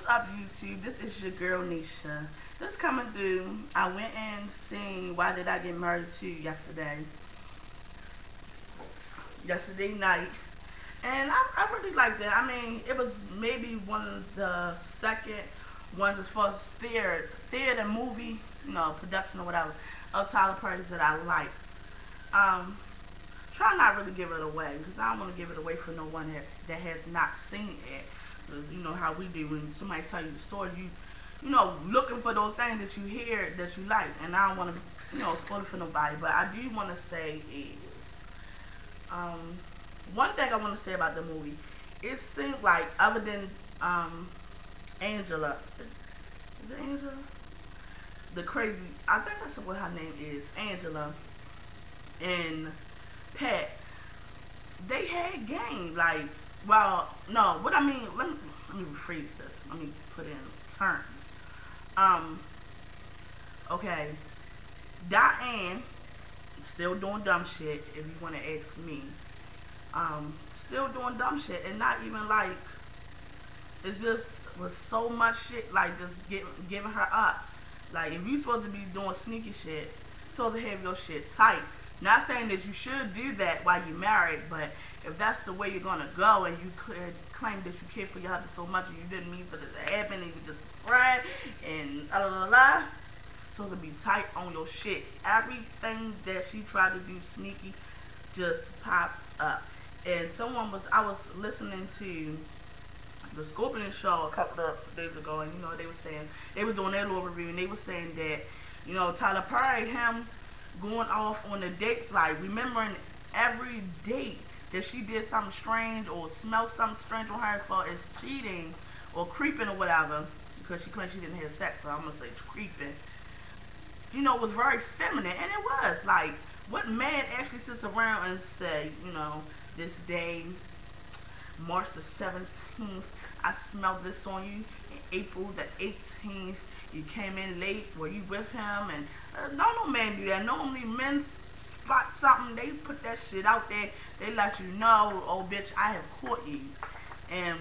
up, YouTube? This is your girl Nisha. Just coming through. I went and seen Why Did I Get Married to yesterday night, and I really liked it. I mean, it was maybe one of the second ones as far as theater movie, production or whatever, of Tyler Perry's that I liked. Um, Try not really give it away because I don't want to give it away for no one that has not seen it. You know how we do when somebody tell you the story, looking for those things that you hear that you like, and I don't want to, spoil it for nobody. But I do want to say is, um, one thing I want to say about the movie, it seemed like other than Angela, is it Angela? The crazy, I think that's what her name is, Angela, and Pat, they had game. Like, well, no, what I mean, let me rephrase this. Let me put it in terms. Um, okay, Diane still doing dumb shit. If you want to ask me, still doing dumb shit, and not even like it just was so much shit. Like just giving her up. Like if you supposed to be doing sneaky shit, supposed to have your shit tight. Not saying that you should do that while you're married, but if that's the way you're gonna go, and you could claim that you care for your husband so much and you didn't mean for this to happen, and you just friend and la la la, so to be tight on your shit. Everything that she tried to do sneaky just popped up. And I was listening to the Scorpion show a couple of days ago, and they were saying they were doing their little review, and they were saying that Tyler Perry, him going off on the dates, like remembering every date that she did something strange or smelled something strange on her for as cheating or creeping or whatever, because she claimed she didn't have sex, so I'm gonna say creeping. Was very feminine, and it was like, what man actually sits around and say, this day, March the 17th, I smelled this on you. In April the 18th, you came in late. Were you with him? And no man do that. Normally men spot something, they put that shit out there. They let you know, oh bitch, I have caught you. And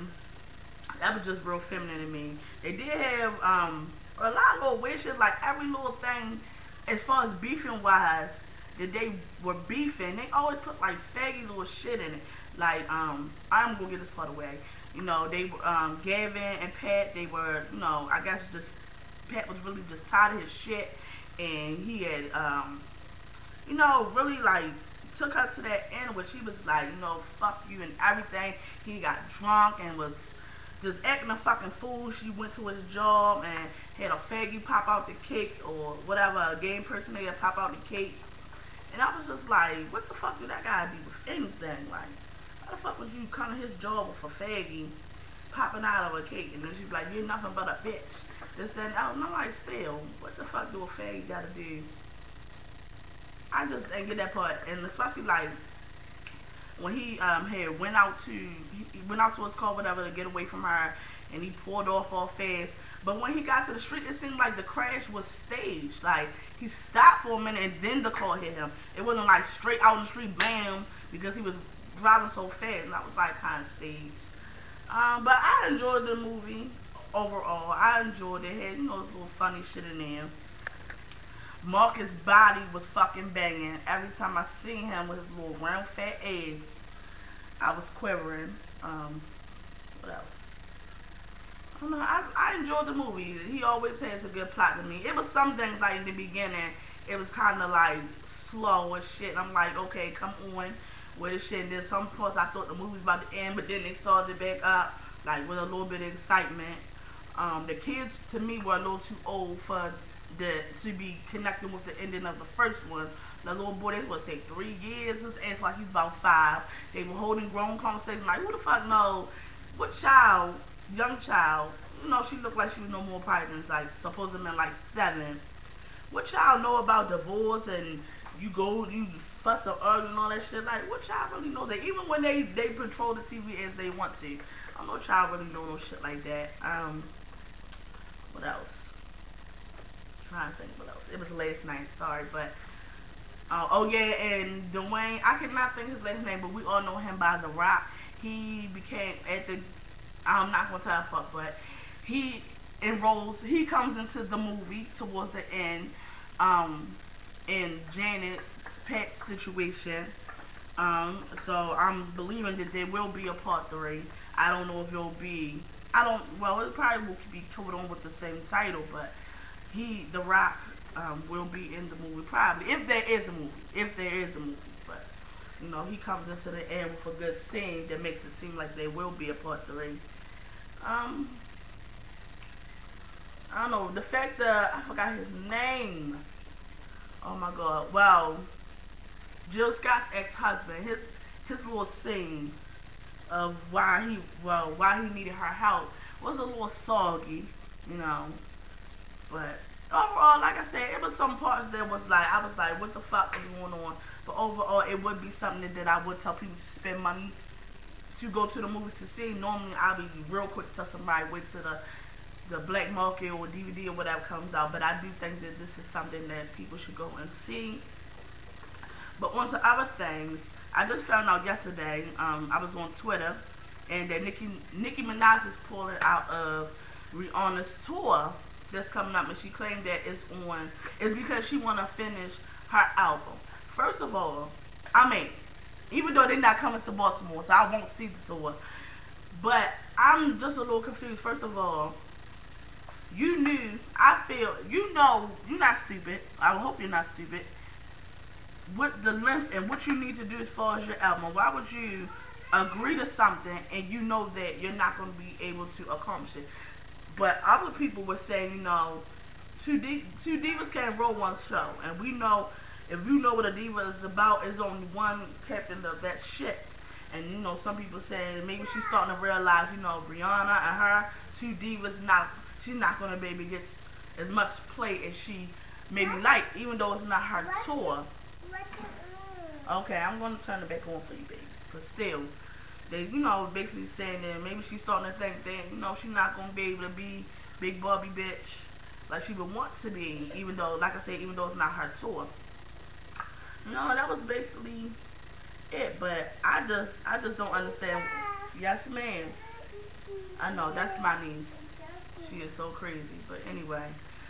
that was just real feminine to me. They did have a lot of little weird shit, like every little thing as far as beefing wise that they were beefing, they always put like faggy little shit in it. Like, I'm gonna get this part away. They Gavin and Pat, they were, I guess just Pat was really just tired of his shit, and he had, really like took her to that end where she was like, fuck you and everything. He got drunk and was just acting a fucking fool. She went to his job and had a faggy pop out the cake or whatever, a game impersonator pop out the cake. And I was just like, what the fuck did that guy do with anything? Like, how the fuck would you come to his job with a faggy popping out of a cake? And then she'd be like, you're nothing but a bitch. This, that, and that. And I'm like, still, what the fuck do a faggy gotta do? I just didn't get that part. And especially like, when he had went out to his car, whatever, to get away from her, and he pulled off all fast. But when he got to the street, it seemed like the crash was staged. Like, he stopped for a minute and then the car hit him. It wasn't like straight out in the street, bam, because he was driving so fast, and that was like kind of staged. But I enjoyed the movie overall. I enjoyed it. It had, little funny shit in there. Marcus' body was fucking banging. Every time I seen him with his little round fat eggs, I was quivering. What else? I don't know. I enjoyed the movie. He always has a good plot to me. It was some things like in the beginning, it was kind of like slow and shit. And I'm like, okay, come on with this shit. And then some parts I thought the movie was about to end, but then they started back up, like with a little bit of excitement. The kids to me were a little too old for to be connecting with the ending of the first one. The little boy, they would say 3 years. His ass like he's about 5. They were holding grown conversations like, who the fuck knows? What child, young child, she looked like she was no more probably than like supposedly like 7. What child know about divorce and you fuss or argue and all that shit? Like, what child really know that? Even when they control the TV as they want to. I don't know child really know no shit like that. What else? Trying to think what else. It was last night, sorry, but oh yeah, and Dwayne, I cannot think his last name, but we all know him by The Rock. He became at the I'm not gonna tell fuck, but he enrolls. He comes into the movie towards the end, um, in Janet Peck's situation. So I'm believing that there will be a part three. I don't know if it'll be. I don't. Well, it probably will be covered on with the same title, but The Rock, will be in the movie probably if there is a movie. If there is a movie, but he comes into the end with a good scene that makes it seem like there will be a part three. Um, I don't know the fact that I forgot his name. Oh my god. Well, Jill Scott's ex-husband, his little scene of why he needed her help was a little soggy, you know. But overall, like I said, it was some parts that was like I was like, what the fuck is going on? But overall, it would be something that I would tell people to spend money to go to the movies to see. Normally, I'll be real quick to tell somebody wait to the black market or DVD or whatever comes out. But I do think that this is something that people should go and see. But on to other things. I just found out yesterday. I was on Twitter, and that Nicki Minaj is pulling out of Rihanna's tour that's coming up, and she claimed that it's because she want to finish her album. First of all, I mean, even though they're not coming to Baltimore, so I won't see the tour. But I'm just a little confused. First of all, I feel, you're not stupid. I hope you're not stupid. With the length and what you need to do as far as your album, why would you agree to something and you know that you're not going to be able to accomplish it? But other people were saying, two divas can't roll one show, and we know if you know what a diva is about, is only one captain of that ship. And some people saying maybe she's starting to realize, Rihanna and her two divas she's not gonna maybe get as much play as she maybe like, even though it's not her tour. Okay, I'm gonna turn it back on for you, baby. But still, they, basically saying that maybe she's starting to think that, she's not gonna be able to be big Barbie bitch like she would want to be, even though, like I said, even though it's not her tour. That was basically it. But I just don't understand. Yes, ma'am. I know that's my niece. She is so crazy. But anyway,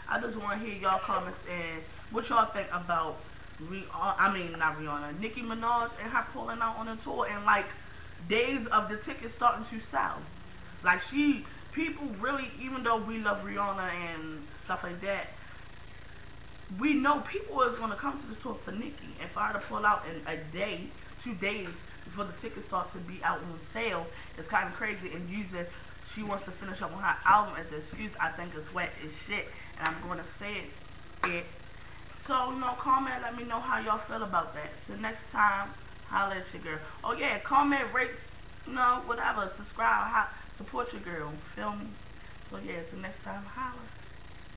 I just want to hear y'all comments and what y'all think about I mean, not Rihanna, Nicki Minaj and her pulling out on a tour and like days of the tickets starting to sell. Like people really, even though we love Rihanna and stuff like that, we know people is gonna come to the tour for Nicki. And for her to pull out in a day, 2 days before the tickets start to be out on sale, it's kind of crazy. And using she wants to finish up on her album as an excuse, I think it's wet as shit. And I'm gonna say it. So, comment, let me know how y'all feel about that. So next time, holla at your girl. Oh yeah, comment, rate, whatever. Subscribe, support your girl. Feel me? So yeah, so next time, holla.